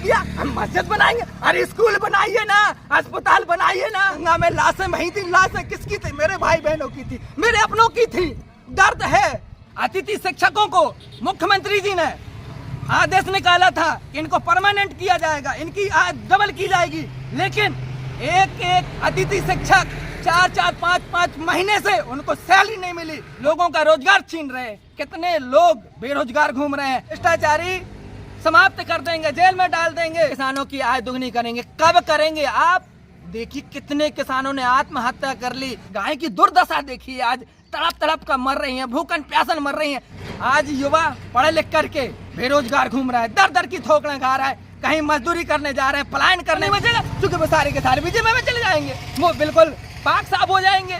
दिया, हम मस्जिद बनाएंगे। अरे स्कूल बनाइए ना, अस्पताल बनाइए ना। गंगा में लाशें वही थी, लाशें किसकी थी? मेरे भाई बहनों की थी, मेरे अपनों की थी। दर्द है। अतिथि शिक्षकों को मुख्यमंत्री जी ने आदेश निकाला था कि इनको परमानेंट किया जाएगा, इनकी डबल की जाएगी, लेकिन एक एक अतिथि शिक्षक 4-4, 5-5 महीने से उनको सैलरी नहीं मिली। लोगों का रोजगार छीन रहे हैं। कितने लोग बेरोजगार घूम रहे हैं। भ्रष्टाचारी समाप्त कर देंगे, जेल में डाल देंगे। किसानों की आय दुगनी करेंगे। कब करेंगे? आप देखिए कितने किसानों ने आत्महत्या कर ली। गाय की दुर्दशा देखिए, आज तड़प तड़प कर मर रही हैं, भूखन प्यासन मर रही हैं। आज युवा पढ़े लिख करके बेरोजगार घूम रहा है, दर दर की ठोकरें खा रहा है, कहीं मजदूरी करने जा रहे हैं, पलायन करने बचेगा, क्योंकि वो सारे के सारे बीजेपी में चले जाएंगे, वो बिल्कुल पाक साफ हो जाएंगे।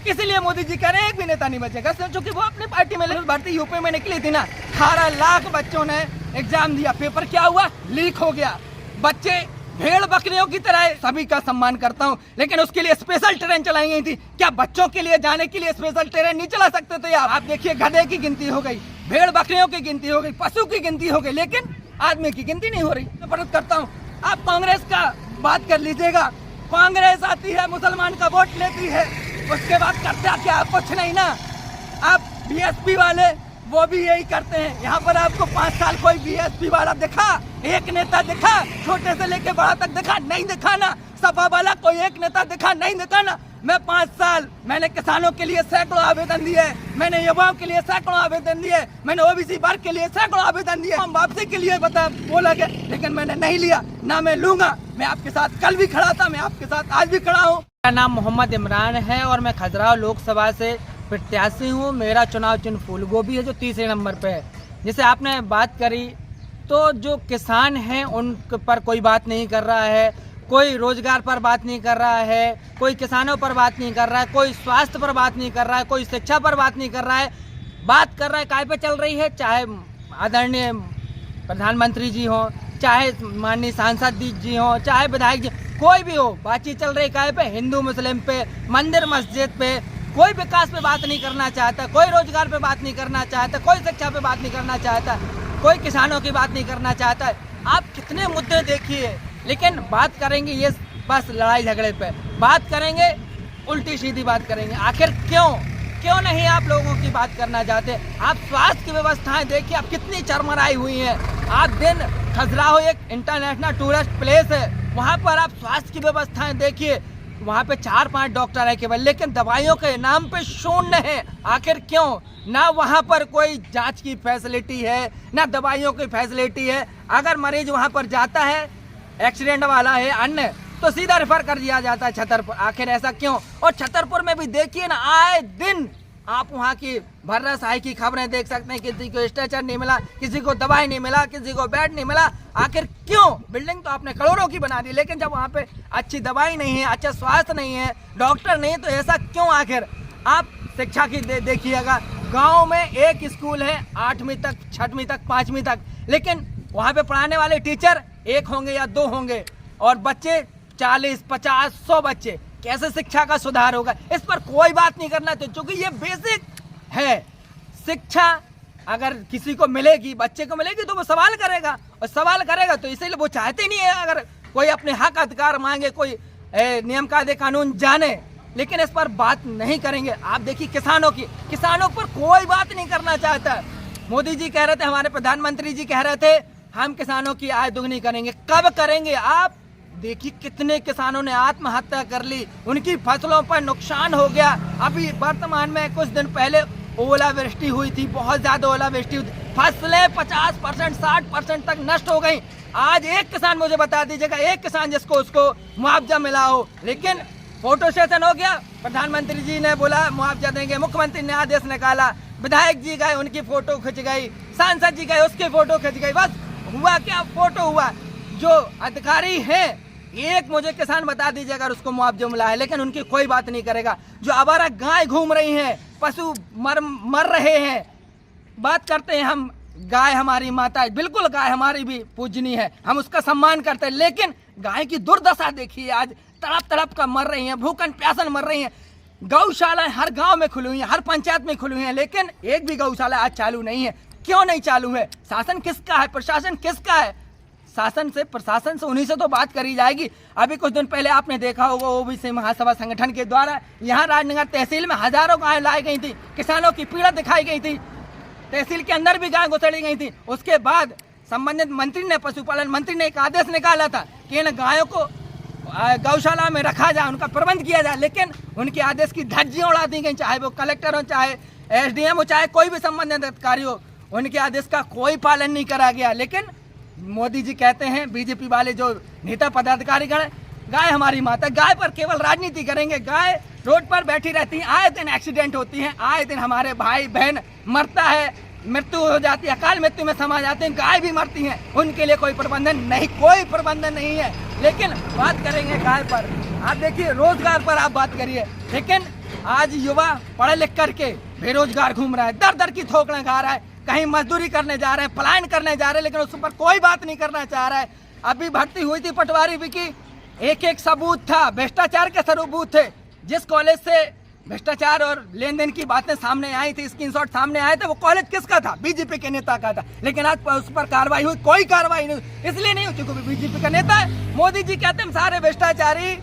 इसीलिए मोदी जी कह रहे हैं एक भी नेता नहीं बचेगा, क्योंकि वो अपनी पार्टी में भर्ती यूपी में निकली थी ना। 18 लाख बच्चों ने एग्जाम दिया, पेपर क्या हुआ? लीक हो गया। बच्चे भेड़ बकरियों की तरह, सभी का सम्मान करता हूं, लेकिन उसके लिए स्पेशल ट्रेन चलाई गई थी। क्या बच्चों के लिए जाने के लिए स्पेशल ट्रेन नहीं चला सकते थे आप? देखिए गधे की गिनती हो गई, भेड़ बकरियों की गिनती हो गई, पशु की गिनती हो गई, लेकिन आदमी की गिनती नहीं हो रही। मैं प्रश्न करता हूँ, आप कांग्रेस का बात कर लीजिएगा। कांग्रेस आती है, मुसलमान का वोट लेती है, उसके बाद करता क्या? कुछ नहीं ना। आप बीएसपी वाले वो भी यही करते हैं। यहाँ पर आपको 5 साल कोई बीएसपी वाला दिखा? एक नेता दिखा? छोटे से लेके बड़ा तक दिखा? नहीं दिखा ना। सपा वाला कोई एक नेता दिखा? नहीं दिखा ना। मैं 5 साल मैंने किसानों के लिए सैकड़ों आवेदन दिए, मैंने युवाओं के लिए सैकड़ों आवेदन दिए, मैंने ओबीसी वर्ग के लिए सैकड़ों आवेदन दिए, हम वापसी के लिए बोला गया, लेकिन मैंने नहीं लिया, ना मैं लूंगा। मैं आपके साथ कल भी खड़ा था, मैं आपके साथ आज भी खड़ा हूँ। मेरा नाम मोहम्मद इमरान है और मैं खजुराहो लोकसभा से प्रत्याशी हूँ। मेरा चुनाव चिन्ह फूल गोभी है, जो तीसरे नंबर पे है। जैसे आपने बात करी, तो जो किसान हैं उन पर कोई बात नहीं कर रहा है, कोई रोजगार पर बात नहीं कर रहा है, कोई किसानों पर बात नहीं कर रहा है, कोई स्वास्थ्य पर बात नहीं कर रहा है, कोई शिक्षा पर बात नहीं कर रहा है। बात कर रहा है काय पे चल रही है? चाहे आदरणीय प्रधानमंत्री जी हों, चाहे माननीय सांसद जी हों, चाहे विधायक जी, कोई भी हो, बातचीत चल रही काय पे? हिंदू मुस्लिम पे, मंदिर मस्जिद पे। कोई विकास पे बात नहीं करना चाहता, कोई रोजगार पे बात नहीं करना चाहता, कोई शिक्षा पे बात नहीं करना चाहता, कोई किसानों की बात नहीं करना चाहता। आप कितने मुद्दे देखिए, लेकिन बात करेंगे ये बस लड़ाई झगड़े पे, बात करेंगे उल्टी सीधी बात करेंगे। आखिर क्यों नहीं आप लोगों की बात करना चाहते? आप स्वास्थ्य की व्यवस्थाएं देखिए, आप कितनी चरमराई हुई हैं। आप दिन खजुराहो एक इंटरनेशनल टूरिस्ट प्लेस है, वहाँ पर आप स्वास्थ्य की व्यवस्थाएं देखिए, वहाँ पे 4-5 डॉक्टर है केवल, लेकिन दवाइयों के नाम पे शून्य है। आखिर क्यों? ना वहाँ पर कोई जांच की फैसिलिटी है, ना दवाइयों की फैसिलिटी है। अगर मरीज वहाँ पर जाता है, एक्सीडेंट वाला है अन्य, तो सीधा रेफर कर दिया जाता है छतरपुर। आखिर ऐसा क्यों? और छतरपुर में भी देखिए ना, आए दिन आप वहाँ की भर्राशाही की खबरें देख सकते हैं। किसी को स्ट्रेचर नहीं मिला, किसी को दवाई नहीं मिला, किसी को बेड नहीं मिला। आखिर क्यों? बिल्डिंग तो आपने करोड़ों की बना दी, लेकिन जब वहाँ पे अच्छी दवाई नहीं है, अच्छा स्वास्थ्य नहीं है, डॉक्टर नहीं, तो ऐसा क्यों? आखिर आप शिक्षा की देखिएगा, गाँव में एक स्कूल है 8वीं तक, 6वीं तक, 5वीं तक, लेकिन वहाँ पे पढ़ाने वाले टीचर 1 होंगे या 2 होंगे, और बच्चे 40, 50, 100 बच्चे। कैसे शिक्षा का सुधार होगा? इस पर कोई बात नहीं करना। तो क्योंकि ये बेसिक है, शिक्षा अगर किसी को मिलेगी, बच्चे को मिलेगी, तो वो सवाल करेगा, और सवाल करेगा तो इसीलिए वो चाहते नहीं है अगर कोई अपने हक अधिकार मांगे, कोई नियम कायदे कानून जाने, लेकिन इस पर बात नहीं करेंगे। आप देखिए किसानों पर कोई बात नहीं करना चाहता। मोदी जी कह रहे थे, हमारे प्रधानमंत्री जी कह रहे थे, हम किसानों की आय दुगनी करेंगे। कब करेंगे? आप देखिए कितने किसानों ने आत्महत्या कर ली, उनकी फसलों पर नुकसान हो गया। अभी वर्तमान में कुछ दिन पहले ओलावृष्टि हुई थी, बहुत ज्यादा ओलावृष्टि हुई थी, फसलें 50%, 60% तक नष्ट हो गई। आज एक किसान मुझे बता दीजिएगा, एक किसान जिसको उसको मुआवजा मिला हो। लेकिन फोटो सेशन हो गया, प्रधानमंत्री जी ने बोला मुआवजा देंगे, मुख्यमंत्री ने आदेश निकाला, विधायक जी गए, उनकी फोटो खिंच गई, सांसद जी गए, उसकी फोटो खिंच गई, बस हुआ क्या? फोटो हुआ। जो अधिकारी हैं, एक मुझे किसान बता दीजिए अगर उसको मुआवजा मिला है, लेकिन उनकी कोई बात नहीं करेगा। जो आवारा गाय घूम रही हैं, पशु मर रहे हैं, बात करते हैं हम, गाय हमारी माता है, बिल्कुल गाय हमारी भी पूजनीय है, हम उसका सम्मान करते हैं, लेकिन गाय की दुर्दशा देखिए, आज तड़प तड़प कर मर रही हैं, भूखन प्यासन मर रही हैं। गौशाला हर गांव में खुली हुई है, हर पंचायत में खुली हुई है, लेकिन एक भी गौशाला आज चालू नहीं है। क्यों नहीं चालू है? शासन किसका है? प्रशासन किसका है? शासन से, प्रशासन से, उन्हीं से तो बात करी जाएगी। अभी कुछ दिन पहले आपने देखा होगा ओबीसी महासभा संगठन के द्वारा यहाँ राजनगर तहसील में हजारों गाय लाई गई थी, किसानों की पीड़ा दिखाई गई थी, तहसील के अंदर भी गाय घुसड़ी गई थी। उसके बाद संबंधित मंत्री ने, पशुपालन मंत्री ने एक आदेश निकाला था कि इन गायों को गौशाला में रखा जाए, उनका प्रबंध किया जाए, लेकिन उनके आदेश की धज्जियां उड़ा दी गई, चाहे वो कलेक्टर हो, चाहे एसडीएम हो, चाहे कोई भी संबंधित अधिकारी हो, उनके आदेश का कोई पालन नहीं करा गया। लेकिन मोदी जी कहते हैं, बीजेपी वाले जो नेता पदाधिकारी गण, गाय हमारी माता, गाय पर केवल राजनीति करेंगे। गाय रोड पर बैठी रहती है, आए दिन एक्सीडेंट होती हैं, आए दिन हमारे भाई बहन मरता है, मृत्यु हो जाती है, अकाल मृत्यु में समा जाते हैं, गाय भी मरती हैं, उनके लिए कोई प्रबंधन नहीं, कोई प्रबंधन नहीं है। लेकिन बात करेंगे गाय पर, आप देखिए रोजगार पर आप बात करिए, लेकिन आज युवा पढ़े लिख करके बेरोजगार घूम रहा है, दर दर की ठोकरें खा रहा है, कहीं मजदूरी करने जा रहे हैं, पलायन करने जा रहे हैं, लेकिन उस पर कोई बात नहीं करना चाह रहा है। अभी भर्ती हुई थी पटवारी की, एक एक सबूत था, भ्रष्टाचार के सबूत थे। जिस कॉलेज से भ्रष्टाचार और लेन देन की बातें सामने आई थी, स्क्रीनशॉट सामने आए थे, वो कॉलेज किसका था? बीजेपी के नेता का था। लेकिन आज उस पर कार्रवाई हुई, कोई कार्रवाई नहीं हुई, इसलिए नहीं हुई क्योंकि बीजेपी का नेता है। मोदी जी कहते हैं सारे भ्रष्टाचारी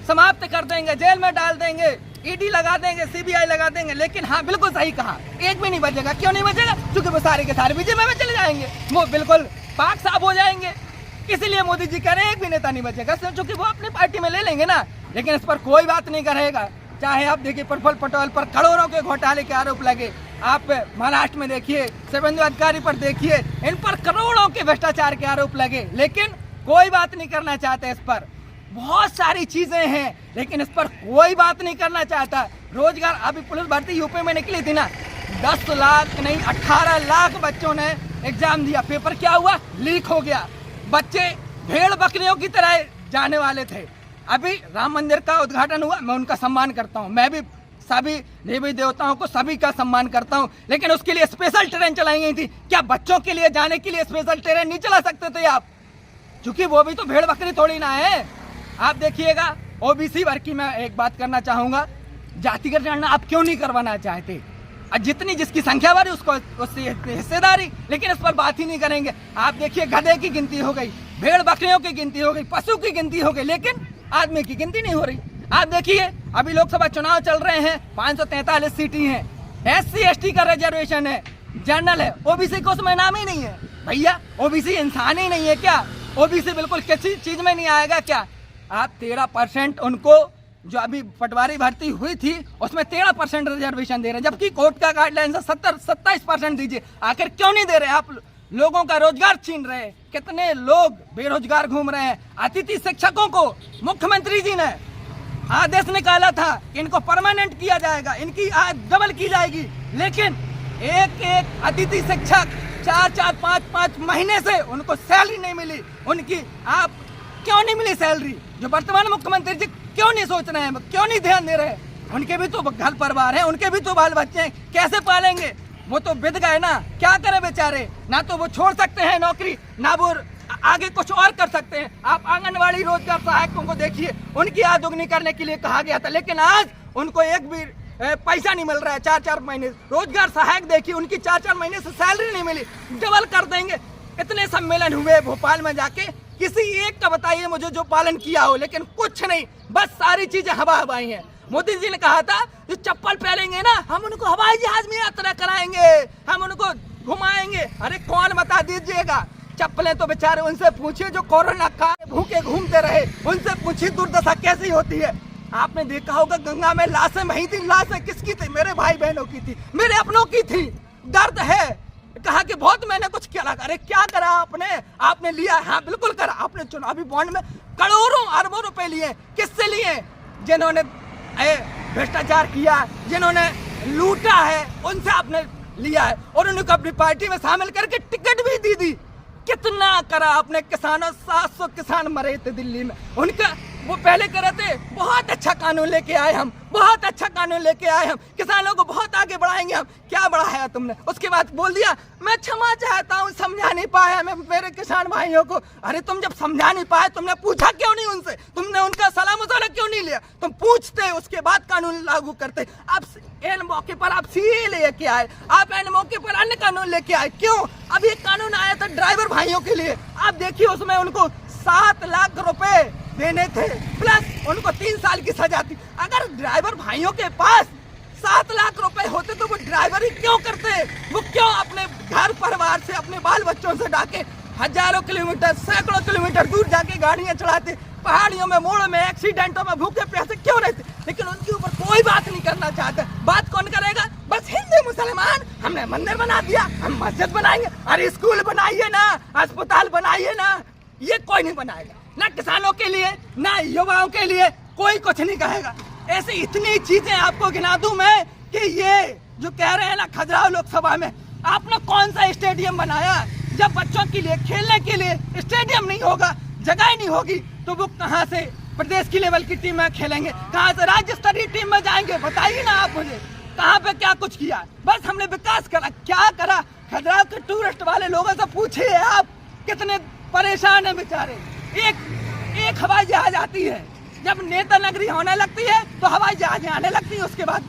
समाप्त कर देंगे, जेल में डाल देंगे, ईडी लगा देंगे, सीबीआई लगा देंगे। लेकिन हाँ, बिल्कुल सही कहा, एक भी नहीं बचेगा। क्यों नहीं बचेगा? क्योंकि वो सारे के सारे बीजेपी में चले जाएंगे, वो बिल्कुल पाक साफ हो जाएंगे। इसीलिए मोदी जी कह रहे हैं एक भी नेता नहीं बचेगा, क्योंकि वो अपनी पार्टी में ले लेंगे ना। लेकिन इस पर कोई बात नहीं करेगा। चाहे आप देखिए प्रफुल्ल पटेल पर करोड़ों के घोटाले के आरोप लगे, आप महाराष्ट्र में देखिए शुभेंदु अधिकारी पर देखिए, इन पर करोड़ों के भ्रष्टाचार के आरोप लगे, लेकिन कोई बात नहीं करना चाहते। इस पर बहुत सारी चीजें हैं, लेकिन इस पर कोई बात नहीं करना चाहता। रोजगार, अभी पुलिस भर्ती यूपी में निकली थी ना, 10 लाख नहीं 18 लाख बच्चों ने एग्जाम दिया, पेपर क्या हुआ? लीक हो गया। बच्चे भेड़ बकरियों की तरह जाने वाले थे। अभी राम मंदिर का उद्घाटन हुआ, मैं उनका सम्मान करता हूँ, मैं भी सभी देवी देवताओं को सभी का सम्मान करता हूँ, लेकिन उसके लिए स्पेशल ट्रेन चलाई गई थी। क्या बच्चों के लिए जाने के लिए स्पेशल ट्रेन नहीं चला सकते थे आप? क्योंकि वो भी तो भेड़ बकरी थोड़ी ना है। आप देखिएगा ओबीसी वर्ग की मैं एक बात करना चाहूंगा, जातिगत गणना आप क्यों नहीं करवाना चाहते? जितनी जिसकी संख्या बढ़ी उसको उससे हिस्सेदारी, लेकिन इस पर बात ही नहीं करेंगे। आप देखिए गधे की गिनती हो गई, भेड़ बकरियों की गिनती हो गई, पशु की गिनती हो गई, लेकिन आदमी की गिनती नहीं हो रही। आप देखिए अभी लोकसभा चुनाव चल रहे हैं, 543 सीटें हैं, SC ST का रिजर्वेशन है, जनरल है, ओबीसी को उसमें नाम ही नहीं है। भैया ओबीसी इंसान ही नहीं है क्या? ओबीसी बिल्कुल किसी चीज में नहीं आएगा क्या? आप 13% उनको, जो अभी पटवारी भर्ती हुई थी उसमें 13% रिजर्वेशन दे रहे हैं, जबकि कोर्ट का गाइडलाइन से 27% दीजिए। आखिर क्यों नहीं दे रहे? आप लोगों का रोजगार छीन रहे हैं, कितने लोग बेरोजगार घूम रहे हैं। अतिथि शिक्षकों को मुख्यमंत्री जी ने आदेश निकाला था कि इनको परमानेंट किया जाएगा, इनकी आय डबल की जाएगी, लेकिन एक एक अतिथि शिक्षक 4-4, 5-5 महीने से उनको सैलरी नहीं मिली। उनकी आप क्यों नहीं मिली सैलरी? जो वर्तमान मुख्यमंत्री जी क्यों नहीं सोच रहे हैं, क्यों नहीं ध्यान दे रहे हैं? उनके भी तो घर परिवार है, उनके भी तो बाल बच्चे हैं, कैसे पालेंगे? वो तो बिद गए ना, क्या करें बेचारे? ना तो वो छोड़ सकते हैं नौकरी, ना वो आगे कुछ और कर सकते हैं। आप आंगनवाड़ी रोजगार सहायकों को देखिए, उनकी आय दोगुनी करने के लिए कहा गया था, लेकिन आज उनको एक भी पैसा नहीं मिल रहा है। 4-4 महीने रोजगार सहायक देखिए, उनकी 4-4 महीने से सैलरी नहीं मिली, डबल कर देंगे। इतने सम्मेलन हुए भोपाल में जाके, किसी एक का बताइए मुझे जो पालन किया हो, लेकिन कुछ नहीं, बस सारी चीजें हवा हवाई हैं। मोदी जी ने कहा था जो चप्पल पहनेंगे ना, हम उनको हवाई जहाज में यात्रा कराएंगे, हम उनको घुमाएंगे। अरे कौन बता दीजिएगा? चप्पलें तो बेचारे उनसे पूछिए जो कोरोना का भूखे घूमते रहे, उनसे पूछिए दुर्दशा कैसी होती है। आपने देखा होगा गंगा में लाशें वही थी, लाशें किसकी थी? मेरे भाई बहनों की थी, मेरे अपनों की थी। दर्द है, कहा कि बहुत मैंने कुछ किया। अरे क्या करा आपने? आपने लिया, हाँ बिल्कुल करा, आपने चुनावी बॉन्ड में करोड़ों अरबों रुपए लिए। किससे लिए? जिन्होंने भ्रष्टाचार किया, जिन्होंने लूटा है, उनसे आपने लिया है, और उनको अपनी पार्टी में शामिल करके टिकट भी दी। कितना करा आपने? किसानों, 700 किसान मरे थे दिल्ली में, उनका वो पहले कह रहे थे बहुत अच्छा कानून लेके आए हम, बहुत अच्छा कानून लेके आए हम, किसानों को बहुत आगे बढ़ाएंगे हम। क्या बढ़ाया तुमने? उसके बाद बोल दिया मैं क्षमा चाहता हूँ, समझा नहीं पाया मैं मेरे किसान भाइयों को। अरे तुम जब समझा नहीं पाए, तुमने पूछा क्यों नहीं उनसे? तुमने उनका सलाह मशवरा क्यों नहीं लिया? तुम पूछते, उसके बाद कानून लागू करते। अब एन मौके पर आप सीए लेके आए, आप एन मौके पर अन्य कानून लेके आए। क्यों? अब ये कानून आया था ड्राइवर भाइयों के लिए, आप देखिए उसमें उनको 7 लाख रुपए देने थे, प्लस उनको 3 साल की सजा थी। अगर ड्राइवर भाइयों के पास 7 लाख रुपए होते तो वो ड्राइवरी क्यों करते? वो क्यों अपने घर परिवार से, अपने बाल बच्चों से डाके हजारों किलोमीटर, सैकड़ों किलोमीटर दूर जाके गाड़ियां चलाते, पहाड़ियों में, मोड़ों में, एक्सीडेंटों में भूखे प्यासे क्यों रहते? लेकिन उनके ऊपर कोई बात नहीं करना चाहता। बात कौन करेगा? बस हिंदू मुसलमान। हमने मंदिर बना दिया, हम मस्जिद बनाएंगे। अरे स्कूल बनाइए ना, अस्पताल बनाइए ना, ये कोई नहीं बनाएगा। ना किसानों के लिए, ना युवाओं के लिए, कोई कुछ नहीं कहेगा। ऐसी इतनी चीजें आपको गिना दूं मैं कि ये जो कह रहे हैं ना खजुराहो लोकसभा में, आपने कौन सा स्टेडियम बनाया? जब बच्चों के लिए खेलने के लिए स्टेडियम नहीं होगा, जगह ही नहीं होगी, तो वो कहाँ से प्रदेश की लेवल की टीम में खेलेंगे? कहाँ से राज्य स्तरीय टीम में जाएंगे? बताइए ना आप मुझे, कहाँ पे क्या कुछ किया? बस हमने विकास करा, क्या करा? खजुराहो के टूरिस्ट वाले लोगों से पूछिए आप, कितने परेशान है बेचारे। एक हवाई जहाज आती है, जब नेता नगरी होने लगती है तो हवाई जहाज आने लगती है। उसके बाद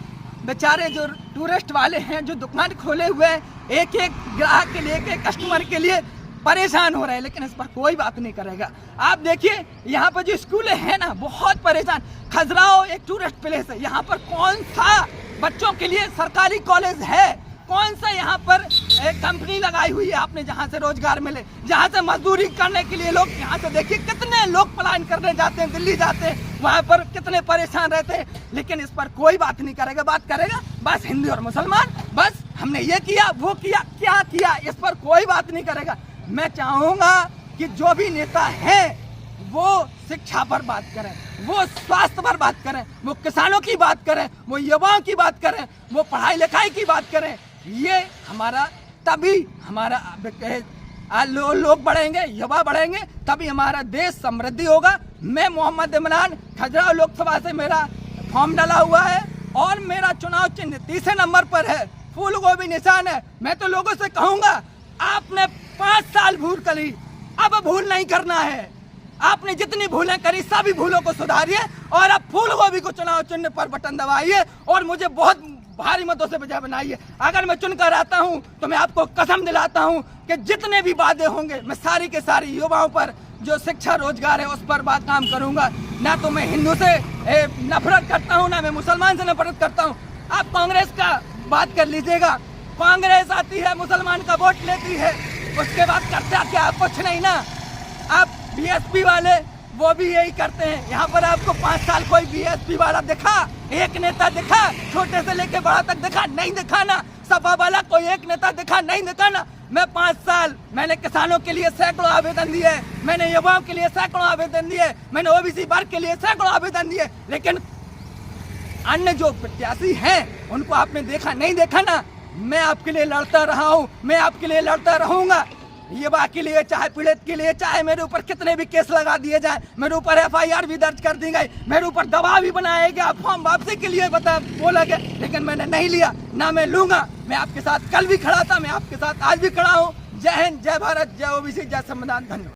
बेचारे जो टूरिस्ट वाले हैं, जो दुकान खोले हुए हैं, एक एक ग्राहक के लिए, एक एक कस्टमर के लिए परेशान हो रहे हैं, लेकिन इस पर कोई बात नहीं करेगा। आप देखिए यहाँ पर जो स्कूलें हैं ना, बहुत परेशान। खजुराहो एक टूरिस्ट प्लेस है, यहाँ पर कौन सा बच्चों के लिए सरकारी कॉलेज है? कौन सा यहाँ पर एक कंपनी लगाई हुई है आपने जहाँ से रोजगार मिले, जहाँ से मजदूरी करने के लिए लोग, यहाँ से देखिए कितने लोग पलायन करने जाते हैं, दिल्ली जाते हैं, वहाँ पर कितने परेशान रहते हैं, लेकिन इस पर कोई बात नहीं करेगा। बात करेगा बस हिंदू और मुसलमान, बस हमने ये किया, वो किया, क्या किया, इस पर कोई बात नहीं करेगा। मैं चाहूँगा कि जो भी नेता है वो शिक्षा पर बात करें, वो स्वास्थ्य पर बात करें, वो किसानों की बात करें, वो युवाओं की बात करें, वो पढ़ाई लिखाई की बात करें। ये हमारा, तभी हमारा लोग बढ़ेंगे, युवा बढ़ेंगे, तभी हमारा देश समृद्धि होगा। मैं मोहम्मद इमरान, खजुराहो लोकसभा से मेरा फॉर्म डाला हुआ है और मेरा चुनाव चिन्ह 3 नंबर पर है, फूल गोभी निशान है। मैं तो लोगों से कहूँगा, आपने 5 साल भूल करी, अब भूल नहीं करना है। आपने जितनी भूलें करी सभी भूलों को सुधारिए और अब फूल गोभी को चुनाव चिन्ह पर बटन दबाइए और मुझे बहुत भारी मतों से विजय बनाइए। अगर मैं चुनकर आता हूं तो मैं आपको कसम दिलाता हूं कि जितने भी वादे होंगे मैं सारी के सारी युवाओं पर, जो शिक्षा रोजगार है उस पर बात काम करूंगा। ना तो मैं हिंदू से नफरत करता हूं, ना मैं मुसलमान से नफरत करता हूं। आप कांग्रेस का बात कर लीजिएगा, कांग्रेस आती है, मुसलमान का वोट लेती है, उसके बाद करता क्या? कुछ नहीं ना। आप बीएसपी वाले वो भी यही करते हैं। यहाँ पर आपको 5 साल कोई बीएसपी वाला दिखा, एक नेता दिखा, छोटे से लेके बड़ा तक दिखा? नहीं दिखा ना। सपा वाला कोई एक नेता दिखा? नहीं दिखा ना। मैं 5 साल मैंने किसानों के लिए सैकड़ों आवेदन दिए, मैंने युवाओं के लिए सैकड़ों आवेदन दिए, मैंने ओबीसी वर्ग के लिए सैकड़ों आवेदन दिए, लेकिन अन्य जो प्रत्याशी हैं उनको आपने देखा? नहीं देखा ना। मैं आपके लिए लड़ता रहा हूँ, मैं आपके लिए लड़ता रहूंगा। युवा के लिए, चाहे पीड़ित के लिए, चाहे मेरे ऊपर कितने भी केस लगा दिए जाए, मेरे ऊपर एफआईआर भी दर्ज कर दी गई, मेरे ऊपर दबाव भी बनाया गया, फॉर्म वापसी के लिए बोला गया, लेकिन मैंने नहीं लिया, ना मैं लूंगा। मैं आपके साथ कल भी खड़ा था, मैं आपके साथ आज भी खड़ा हूँ। जय हिंद, जय भारत, जय ओबीसी, जय संविधान। धन्यवाद।